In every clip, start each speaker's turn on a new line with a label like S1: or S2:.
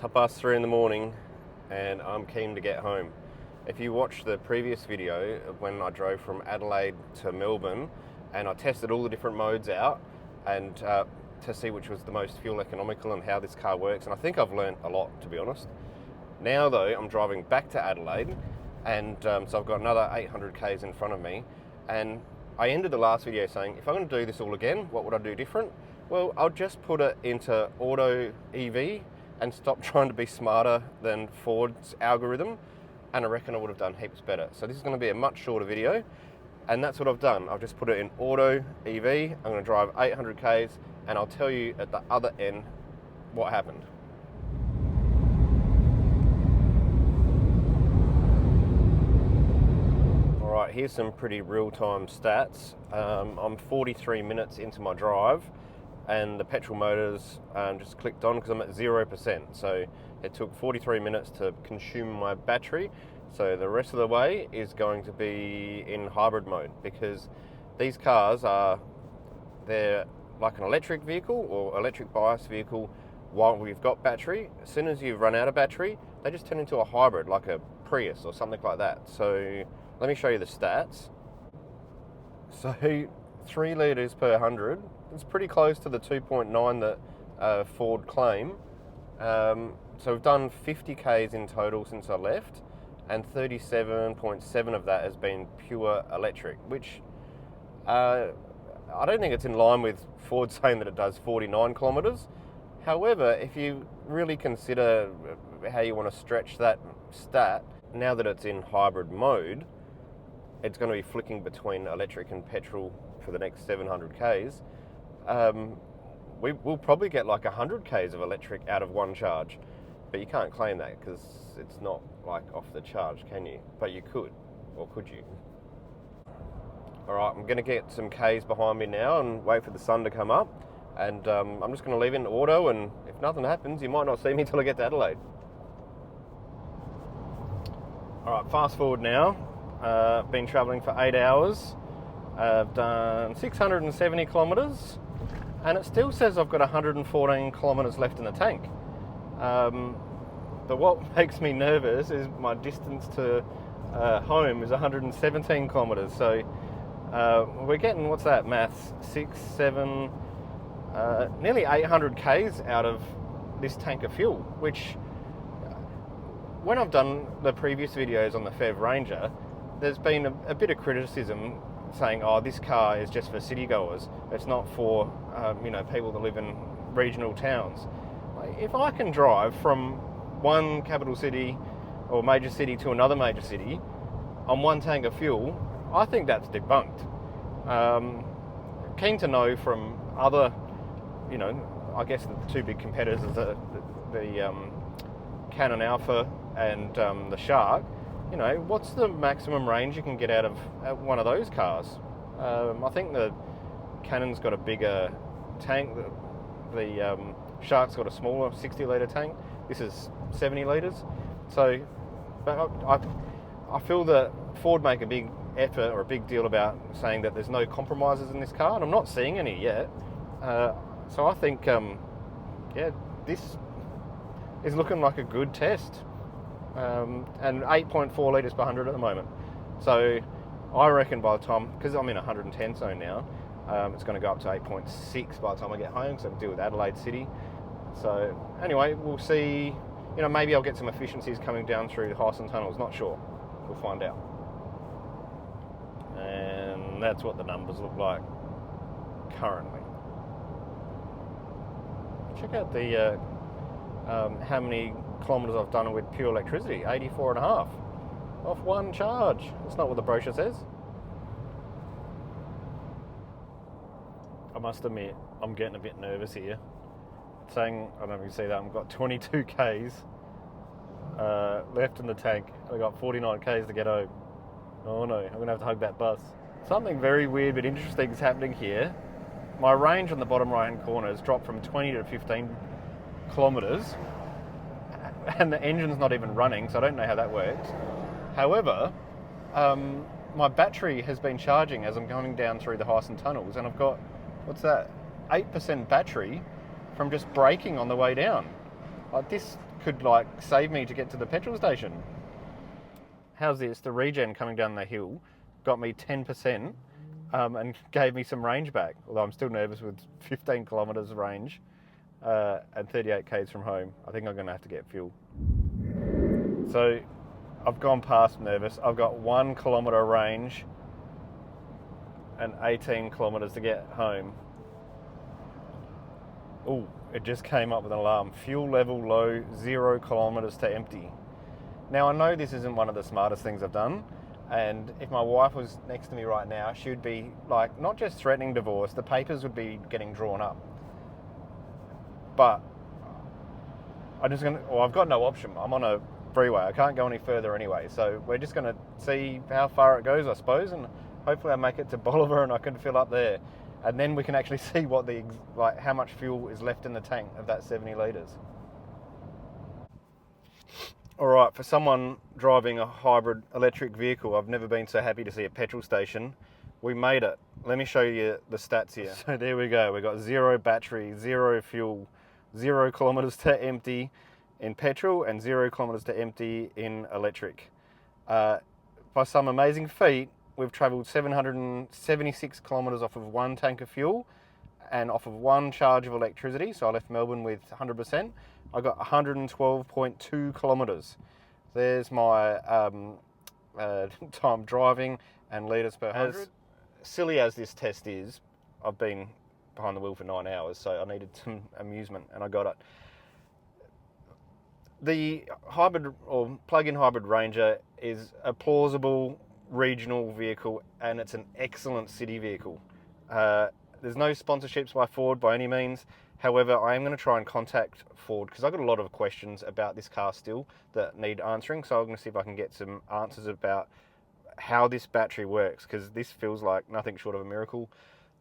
S1: It's 3:30 in the morning and I'm keen to get home. If you watched the previous video when I drove from Adelaide to Melbourne and I tested all the different modes out and to see which was the most fuel economical and how this car works, and I think I've learned a lot, to be honest. Now though, I'm driving back to Adelaide and so I've got another 800 k's in front of me, and I ended the last video saying if I'm going to do this all again, what would I do different? Well, I'll just put it into auto EV and stop trying to be smarter than Ford's algorithm, and I reckon I would have done heaps better. So this is going to be a much shorter video, and that's what I've done. I've just put it in auto EV. I'm going to drive 800 k's and I'll tell you at the other end what happened. All right, here's some pretty real-time stats. I'm 43 minutes into my drive, and the petrol motors just clicked on because I'm at 0%. So it took 43 minutes to consume my battery. So the rest of the way is going to be in hybrid mode, because these cars they're like an electric vehicle or electric bias vehicle while we've got battery. As soon as you've run out of battery, they just turn into a hybrid, like a Prius or something like that. So let me show you the stats. So 3 litres per 100. It's pretty close to the 2.9 that Ford claim. So we've done 50 k's in total since I left, and 37.7 of that has been pure electric, which I don't think it's in line with Ford saying that it does 49 kilometres. However, if you really consider how you want to stretch that stat, now that it's in hybrid mode, it's going to be flicking between electric and petrol for the next 700 k's. We'll probably get like 100 k's of electric out of one charge, but you can't claim that because it's not like off the charge, can you? But you could, or could you? All right, I'm going to get some k's behind me now and wait for the sun to come up, and I'm just going to leave it in auto, and if nothing happens, you might not see me till I get to Adelaide. All right, fast forward now. Been travelling for 8 hours. I've done 670 kilometres, and it still says I've got 114 kilometres left in the tank. But what makes me nervous is my distance to home is 117 kilometres. So we're getting, what's that maths, 6, 7, nearly 800 k's out of this tank of fuel, which when I've done the previous videos on the Ford Ranger, there's been a bit of criticism saying, oh, this car is just for city goers. It's not for people that live in regional towns. If I can drive from one capital city or major city to another major city on one tank of fuel, I think that's debunked. Keen to know from other, I guess the two big competitors are the Cannon Alpha and the Shark. What's the maximum range you can get out of one of those cars? I think the Cannon's got a bigger tank. The Shark's got a smaller 60 litre tank. This is 70 litres. So, but I feel that Ford make a big effort or a big deal about saying that there's no compromises in this car, and I'm not seeing any yet. So I think, this is looking like a good test. And 8.4 litres per 100 at the moment. So I reckon by the time, because I'm in 110 zone now, it's going to go up to 8.6 by the time I get home, because I can deal with Adelaide City. So anyway, we'll see. Maybe I'll get some efficiencies coming down through the Hyson tunnels. Not sure. We'll find out. And that's what the numbers look like currently. Check out the how many kilometres I've done with pure electricity. 84.5 off one charge. That's not what the brochure says. I must admit, I'm getting a bit nervous here. It's saying, I don't know if you can see that, I've got 22 k's left in the tank. I've got 49 k's to get home. Oh no, I'm going to have to hug that bus. Something very weird but interesting is happening here. My range on the bottom right hand corner has dropped from 20 to 15 kilometres, and the engine's not even running, so I don't know how that works. However, my battery has been charging as I'm going down through the Hyson tunnels, and I've got, what's that, 8% battery from just braking on the way down. This could like save me to get to the petrol station. How's this? The regen coming down the hill got me 10% and gave me some range back. Although I'm still nervous with 15 kilometres range and 38 k's from home. I think I'm going to have to get fuel. So I've gone past nervous. I've got 1 kilometre range and 18 kilometres to get home. Oh, it just came up with an alarm. Fuel level low, 0 kilometres to empty. Now I know this isn't one of the smartest things I've done, and if my wife was next to me right now, she would be like, not just threatening divorce, the papers would be getting drawn up. But I've got no option. I'm on a freeway. I can't go any further anyway. So we're just going to see how far it goes, I suppose, and hopefully I make it to Bolivar and I can fill up there. And then we can actually see what how much fuel is left in the tank of that 70 litres. All right, for someone driving a hybrid electric vehicle, I've never been so happy to see a petrol station. We made it. Let me show you the stats here. So there we go. We got 0 battery, 0 fuel, 0 kilometres to empty in petrol and 0 kilometres to empty in electric. By some amazing feat, we've travelled 776 kilometres off of 1 tank of fuel and off of 1 charge of electricity. So I left Melbourne with 100%. I got 112.2 kilometres. There's my time driving and litres per 100. As silly as this test is, I've been behind the wheel for 9 hours, so I needed some amusement and I got it. The hybrid or plug-in hybrid Ranger is a plausible regional vehicle and it's an excellent city vehicle. There's no sponsorships by Ford by any means. However, I am going to try and contact Ford because I've got a lot of questions about this car still that need answering. So I'm going to see if I can get some answers about how this battery works, because this feels like nothing short of a miracle.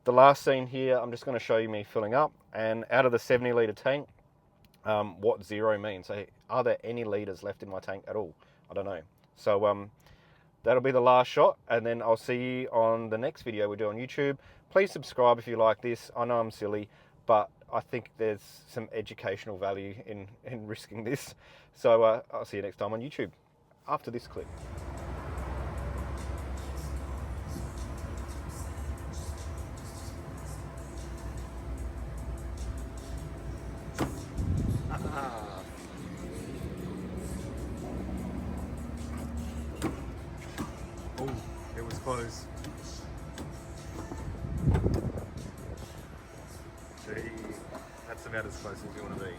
S1: The last scene here, I'm just going to show you me filling up, and out of the 70 litre tank, what 0 means. So are there any litres left in my tank at all? I don't know. So that'll be the last shot, and then I'll see you on the next video we do on YouTube. Please subscribe if you like this. I know I'm silly, but I think there's some educational value in risking this. So I'll see you next time on YouTube after this clip. Oh, it was close. Gee, that's about as close as you want to be.